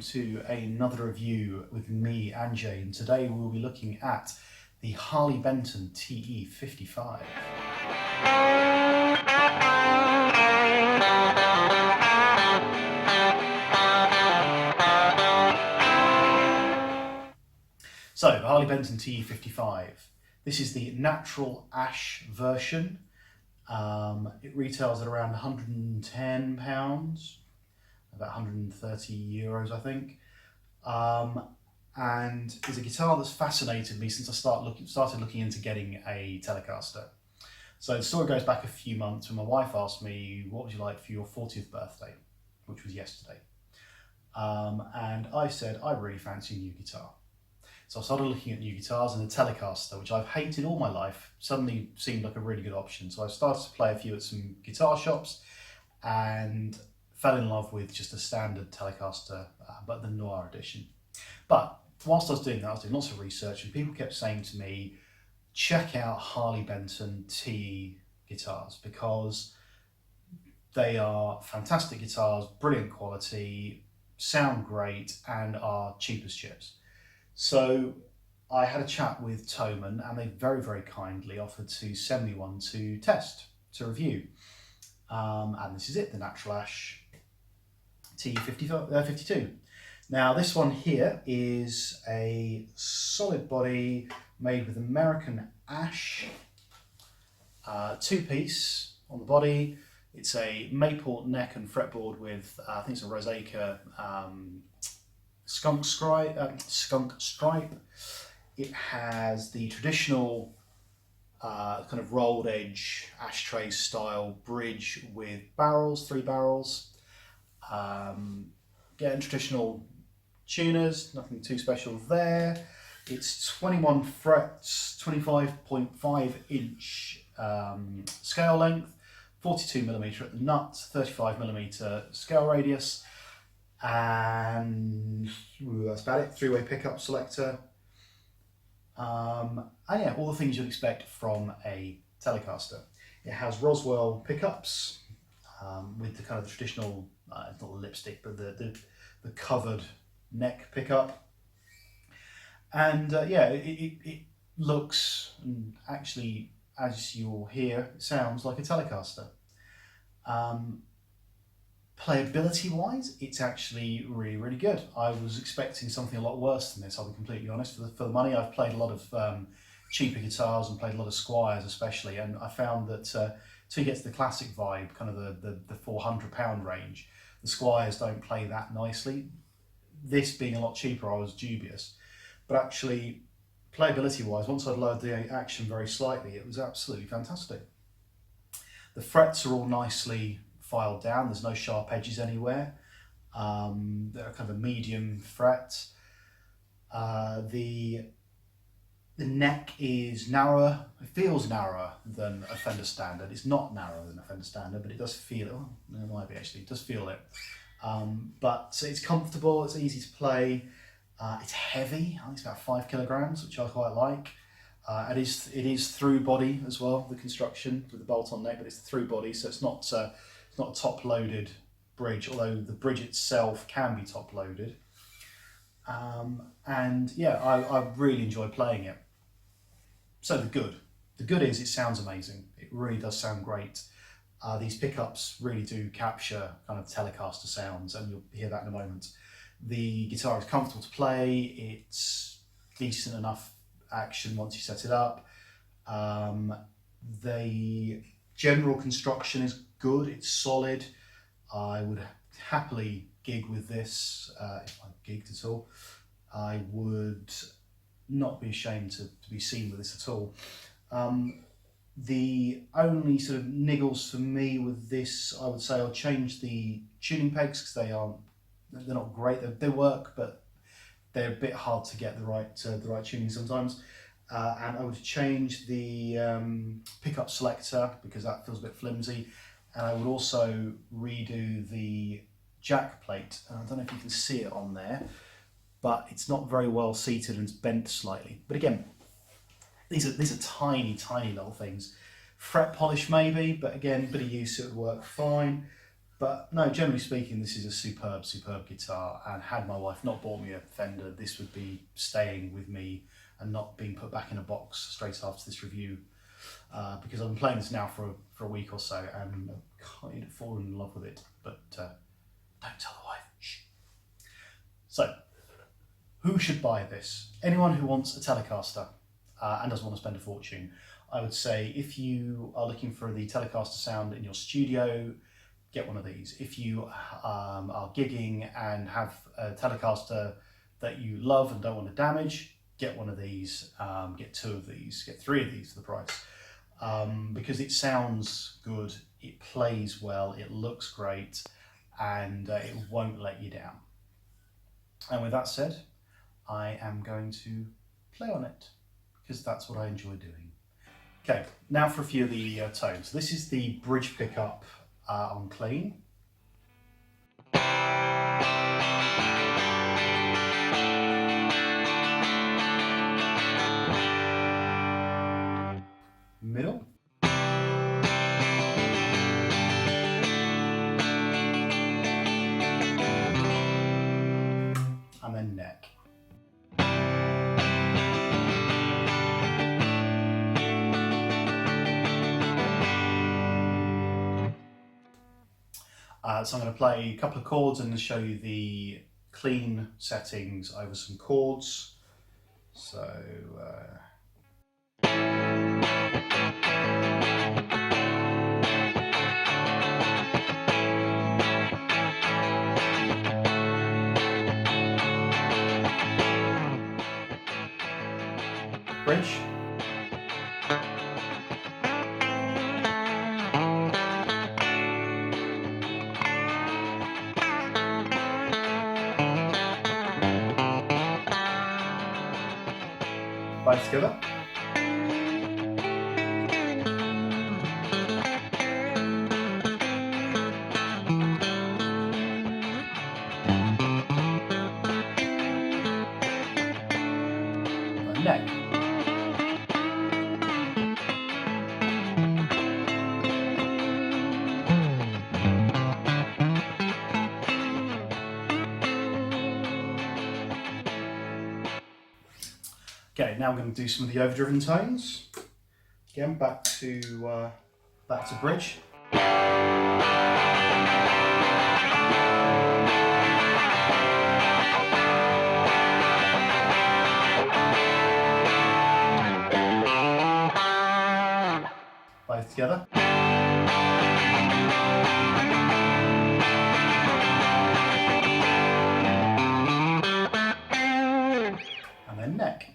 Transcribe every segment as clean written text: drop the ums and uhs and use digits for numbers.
to another review with me and Jay, and today we'll be looking at the Harley Benton TE52. So, the Harley Benton TE52. This is the natural ash version. It retails at around £110, about 130 euros, I think. And is a guitar that's fascinated me since I started looking into getting a Telecaster. So the story goes back a few months when my wife asked me, what would you like for your 40th birthday, which was yesterday. And I said, I really fancy a new guitar. So I started looking at new guitars, and the Telecaster, which I've hated all my life, suddenly seemed like a really good option. So I started to play a few at some guitar shops and fell in love with just a standard Telecaster, but the Noir edition. But whilst I was doing that, I was doing lots of research, and people kept saying to me, check out Harley Benton TE guitars, because they are fantastic guitars, brilliant quality, sound great, and are cheap as chips. So I had a chat with Thomann, and they very, very kindly offered to send me one to test, to review. And this is it, the Natural Ash TE52. Now this one here is a solid body made with American ash, two-piece on the body. It's a maple neck and fretboard with, I think it's a roseacer skunk stripe. It has the traditional kind of rolled edge ashtray style bridge with barrels, 3 barrels. Getting traditional tuners, nothing too special there. It's 21 frets, 25.5 inch scale length, 42mm at the nut, 35mm scale radius, and that's about it. 3-way pickup selector, and yeah, all the things you'd expect from a Telecaster. It has Roswell pickups with the kind of the traditional, it's not the lipstick, but the covered neck pickup, and yeah, it looks, and actually, as you'll hear, it sounds like a Telecaster. Playability wise, it's actually really, really good. I was expecting something a lot worse than this, I'll be completely honest. For the money, I've played a lot of cheaper guitars and played a lot of Squires especially, and I found that till you get to the classic vibe, kind of the £400 range, the Squires don't play that nicely. This being a lot cheaper, I was dubious. But actually, playability wise, once I'd lowered the action very slightly, it was absolutely fantastic. The frets are all nicely filed down, there's no sharp edges anywhere. They're kind of a medium fret. The neck is narrower, it feels narrower than a Fender Standard. It's not narrower than a Fender Standard, but it does feel it. Oh, it might be actually, it does feel it. But it's comfortable, it's easy to play. It's heavy, I think it's about 5 kilograms, which I quite like. It is through body as well, the construction with the bolt-on neck, but it's through body, so it's not a top-loaded bridge, although the bridge itself can be top-loaded. And yeah, I really enjoy playing it. So the good is it sounds amazing. It really does sound great. These pickups really do capture kind of Telecaster sounds, and you'll hear that in a moment. The guitar is comfortable to play, it's decent enough action once you set it up. The general construction is good, it's solid. I would happily gig with this, if I gigged at all. I would not be ashamed to be seen with this at all. The only sort of niggles for me with this, I would say I'll change the tuning pegs, because they're not great. They work, but they're a bit hard to get the right tuning sometimes. And I would change the pickup selector, because that feels a bit flimsy. And I would also redo the jack plate. And I don't know if you can see it on there, but it's not very well seated and it's bent slightly. But again, these are tiny, tiny little things. Fret polish maybe, but again, a bit of use, it would work fine. But no, generally speaking, this is a superb, superb guitar, and had my wife not bought me a Fender, this would be staying with me and not being put back in a box straight after this review, because I've been playing this now for a week or so and I've kind of fallen in love with it, but don't tell the wife, shh. So, who should buy this? Anyone who wants a Telecaster and doesn't want to spend a fortune. I would say if you are looking for the Telecaster sound in your studio, get one of these. If you are gigging and have a Telecaster that you love and don't want to damage, get one of these, get 2 of these, get 3 of these for the price. Because it sounds good, it plays well, it looks great, and it won't let you down. And with that said, I am going to play on it, because that's what I enjoy doing. Okay, now for a few of the tones. This is the bridge pickup on clean. Middle. And then neck. So I'm going to play a couple of chords and show you the clean settings over some chords. So bridge. Both together. And neck. Okay, now we're going to do some of the overdriven tones. Again, back to bridge. Both together. And then neck.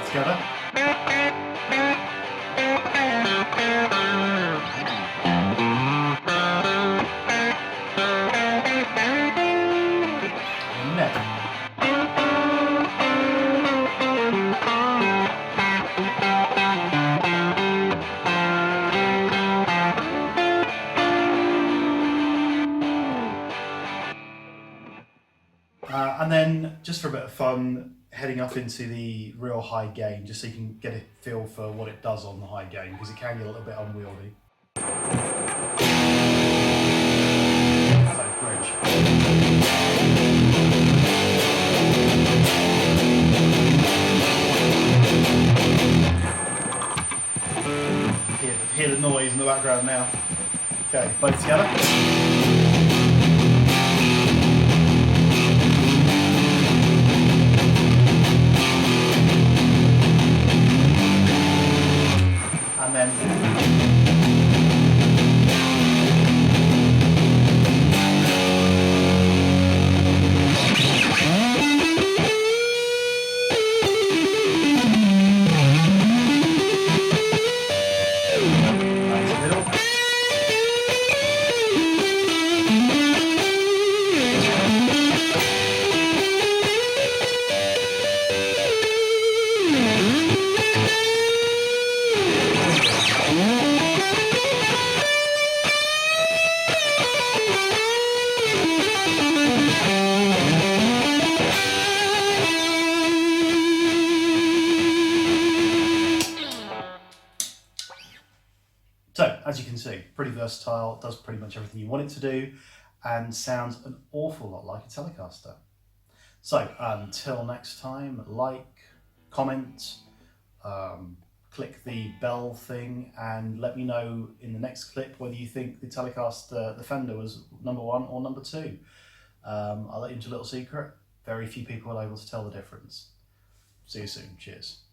Together. Neck. And then, just for a bit of fun, heading up into the real high gain, just so you can get a feel for what it does on the high gain, because it can get a little bit unwieldy. So, bridge. Hear the noise in the background now. Okay, both together. And then middle. as you can see, pretty versatile, does pretty much everything you want it to do, and sounds an awful lot like a Telecaster. So until next time, like, comment, click the bell thing, and let me know in the next clip whether you think the Telecaster, the Fender, was number 1 or number 2. I'll let you into a little secret. Very few people are able to tell the difference. See you soon. Cheers.